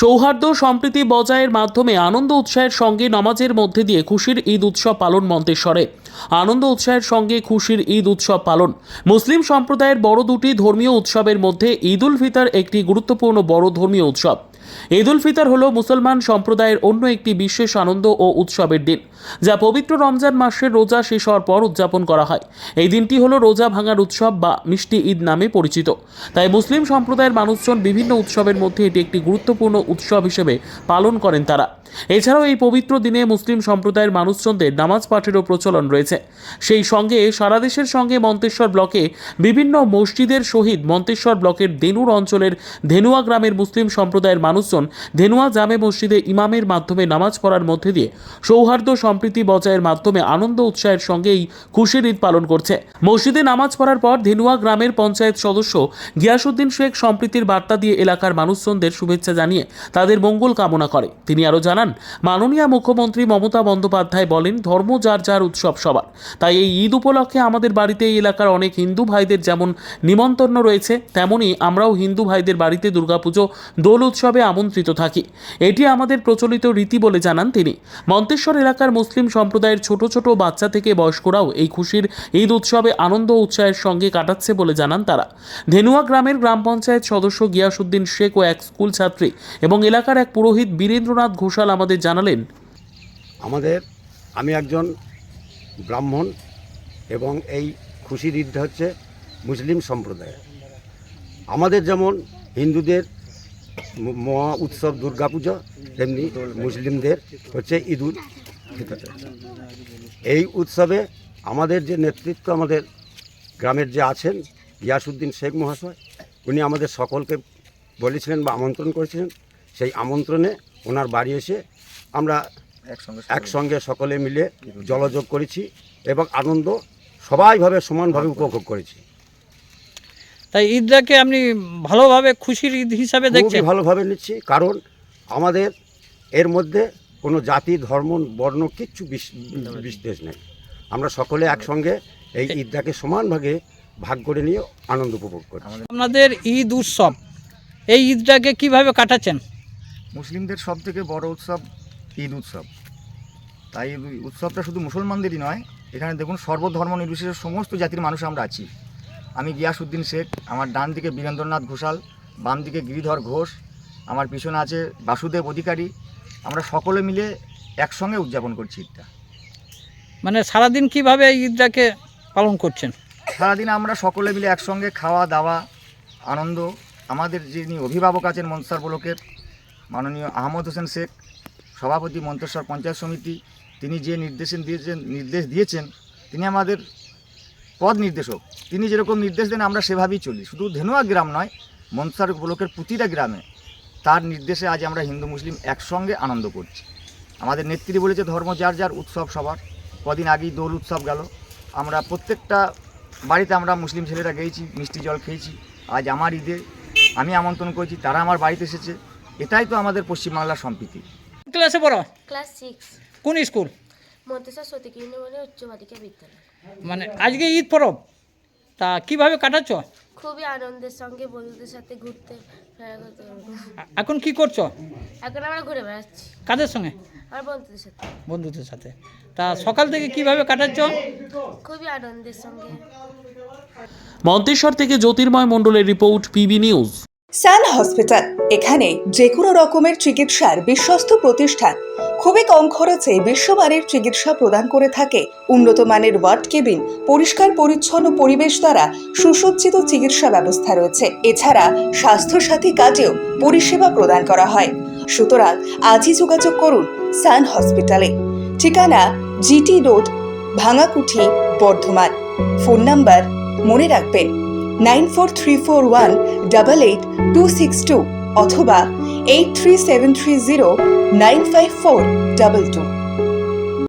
সৌহার্দ্য সম্প্রীতি বজায়ের মাধ্যমে আনন্দ উৎসাহের সঙ্গে নামাজের মধ্যে দিয়ে খুশির ঈদ উৎসব পালন মন্তেশ্বরে। আনন্দ উৎসাহের সঙ্গে খুশির ঈদ উৎসব পালন। মুসলিম সম্প্রদায়ের বড় দুটি ধর্মীয় উৎসবের মধ্যে ঈদ উল ফিতর একটি গুরুত্বপূর্ণ বড় ধর্মীয় উৎসব। ঈদ উল ফিতর হল মুসলমান সম্প্রদায়ের অন্য একটি বিশেষ আনন্দ ও উৎসবের দিন, যা পবিত্র রমজান মাসের রোজা শেষ হওয়ার পর উদযাপন করা হয়। এই দিনটি হলো রোজা ভাঙার উৎসব বা মিষ্টি ঈদ নামে পরিচিত। তাই মুসলিম সম্প্রদায়ের মানুষজন বিভিন্ন উৎসবের মধ্যে এটি একটি গুরুত্বপূর্ণ উৎসব হিসেবে পালন করেন তারা। এছাড়াও এই পবিত্র দিনে মুসলিম সম্প্রদায়ের মানুষজনদের নামাজ পাঠেরও প্রচলন রয়েছে। সেই সঙ্গে সারা দেশের সঙ্গে মন্তেশ্বর ব্লকে বিভিন্ন মসজিদের সহিত মন্তেশ্বর ব্লকের ধেনুর অঞ্চলের ধেনুয়া গ্রামের মুসলিম সম্প্রদায়ের মানুষজন ধেনুয়া জামে মসজিদে ইমামের মাধ্যমে নামাজ পড়ার মধ্যে দিয়ে সৌহার্দ্য সম্প্রীতি বজায়ের মাধ্যমে আনন্দ উৎসাহের সঙ্গে এই খুশির ঈদ পালন করছে। মসজিদে নামাজ পড়ার পর ধেনুয়া গ্রামের পঞ্চায়েত সদস্য গিয়াসউদ্দিন শেখ সম্প্রীতির বার্তা দিয়ে এলাকার মানুষজনদের শুভেচ্ছা জানিয়ে তাদের মঙ্গল কামনা করে। তিনি আরও জানান, মাননীয় মুখ্যমন্ত্রী মমতা বন্দ্যোপাধ্যায় বলেন, ধর্ম যার যার উৎসব সবার। তাই এই ঈদ উপলক্ষে আমাদের বাড়িতে এই এলাকার অনেক হিন্দু ভাইদের যেমন নিমন্ত্রণ রয়েছে, তেমনই আমরাও হিন্দু ভাইদের বাড়িতে দুর্গাপুজো দোল উৎসবে আমন্ত্রিত থাকি। এটি আমাদের প্রচলিত রীতি বলে জানান তিনি। মন্তেশ্বর এলাকার মুসলিম সম্প্রদায়ের ছোট ছোট বাচ্চা থেকে বয়স্করাও এই খুশির ঈদ উৎসবে আনন্দ উৎসাহের সঙ্গে কাটাচ্ছে বলে জানান তারা। ধেনুয়া গ্রামের গ্রাম পঞ্চায়েত সদস্য গিয়াসউদ্দিন শেখ ও এক স্কুল ছাত্রী এবং এলাকার এক পুরোহিত বীরেন্দ্রনাথ ঘোষাল আমাদের জানালেন, আমি একজন ব্রাহ্মণ এবং এই খুশির ঈদটা হচ্ছে মুসলিম সম্প্রদায়। আমাদের যেমন হিন্দুদের মহা উৎসব দুর্গাপূজা, তেমনি মুসলিমদের হচ্ছে ঈদ উল ফিতর। এই উৎসবে আমাদের যে নেতৃত্ব, আমাদের গ্রামের যে আছেন গিয়াসউদ্দিন শেখ মহাশয়, উনি আমাদের সকলকে বলেছিলেন বা আমন্ত্রণ করেছিলেন। সেই আমন্ত্রণে ওনার বাড়ি এসে আমরা একসঙ্গে সকলে মিলে জলযোগ করেছি এবং আনন্দ সবাইভাবে সমানভাবে উপভোগ করেছি। তাই ঈদটাকে আপনি ভালোভাবে খুশির ঈদ হিসাবে দেখছেন? ভালোভাবে নিচ্ছি, কারণ আমাদের এর মধ্যে কোনো জাতি ধর্ম বর্ণ কিচ্ছু বিশেষ নেই। আমরা সকলে একসঙ্গে এই ঈদটাকে সমানভাবে ভাগ করে নিয়ে আনন্দ উপভোগ করি। আপনাদের ঈদ উৎসব, এই ঈদটাকে কিভাবে কাটাচ্ছেন? মুসলিমদের সবথেকে বড় উৎসব ঈদ উৎসব। তাই উৎসবটা শুধু মুসলমানদেরই নয়, এখানে দেখুন সর্বধর্ম নির্বিশেষে সমস্ত জাতির মানুষ আমরা আছি। আমি গিয়াসউদ্দিন শেখ, আমার ডান দিকে বীরেন্দ্রনাথ ঘোষাল, বাম দিকে গিরিধর ঘোষ, আমার পিছনে আছে বাসুদেব অধিকারী। আমরা সকলে মিলে একসঙ্গে উদযাপন করছি ঈদটা। মানে সারাদিন কিভাবে ঈদটাকে পালন করছেন? সারাদিন আমরা সকলে মিলে একসঙ্গে খাওয়া দাওয়া আনন্দ। আমাদের যিনি অভিভাবক আছেন মন্তেশ্বর ব্লকের মাননীয় আহমদ হোসেন শেখ, সভাপতি মন্তেশ্বর পঞ্চায়েত সমিতি, তিনি যে নির্দেশ দিয়েছেন তিনি আমাদের পদ নির্দেশক। তিনি যেরকম নির্দেশ দেন আমরা সেভাবেই চলি। শুধু ধেনুয়া গ্রাম নয়, মন্তেশ্বর ব্লকের প্রতিটা গ্রামে তার নির্দেশে আজ আমরা হিন্দু মুসলিম একসঙ্গে আনন্দ করছি। আমাদের নেত্রী বলেছে ধর্ম যার যার উৎসব সবার। কদিন আগেই দোল উৎসব গেল, আমরা প্রত্যেকটা বাড়িতে আমরা মুসলিম ছেলেরা গিয়েছি, মিষ্টি জল খেয়েছি। আজ আমার ঈদে আমি আমন্ত্রণ করেছি, তারা আমার বাড়িতে এসেছে। এটাই তো আমাদের পশ্চিমবাংলার সম্প্রীতি। ক্লাসে পড়ো? ক্লাস 6। কোন স্কুল? মন্তেশ্বর সতীকৃষ্ণমণি উচ্চ বালিকা বিদ্যালয়। মানে আজকে ঈদ পরব, তা কিভাবে কাটাচ্ছ? খুবই আনন্দের সঙ্গে বন্ধুদের সাথে ঘুরতে এখন কি করছো? এখন আমরা ঘুরে বেড়াচ্ছি। কাদের সঙ্গে? আমার বন্ধুদের সাথে। বন্ধুদের সাথে। তা সকাল থেকে কিভাবে কাটাচ্ছ? খুবই আনন্দের সঙ্গে। মন্তেশ্বর থেকে জ্যোতির্ময় মণ্ডলের রিপোর্ট, পিবি নিউজ। সান হসপিটাল, এখানে যে কোনো রকমের চিকিৎসার বিশ্বস্ত প্রতিষ্ঠান। খুবই কম খরচে বিশ্বমানের চিকিৎসা প্রদান করে থাকে। উন্নত মানের ওয়ার্ড কেবিন, পরিষ্কার পরিচ্ছন্ন পরিবেশ দ্বারা সুসজ্জিত চিকিৎসা ব্যবস্থা রয়েছে। এছাড়া স্বাস্থ্যসাথী কাজেও পরিষেবা প্রদান করা হয়। সুতরাং আজই যোগাযোগ করুন সান হসপিটালে। ঠিকানা GT road, Bhangakuthi, Bardhaman. Phone number মনে রাখবেন 9434188262 অথবা 83730954222।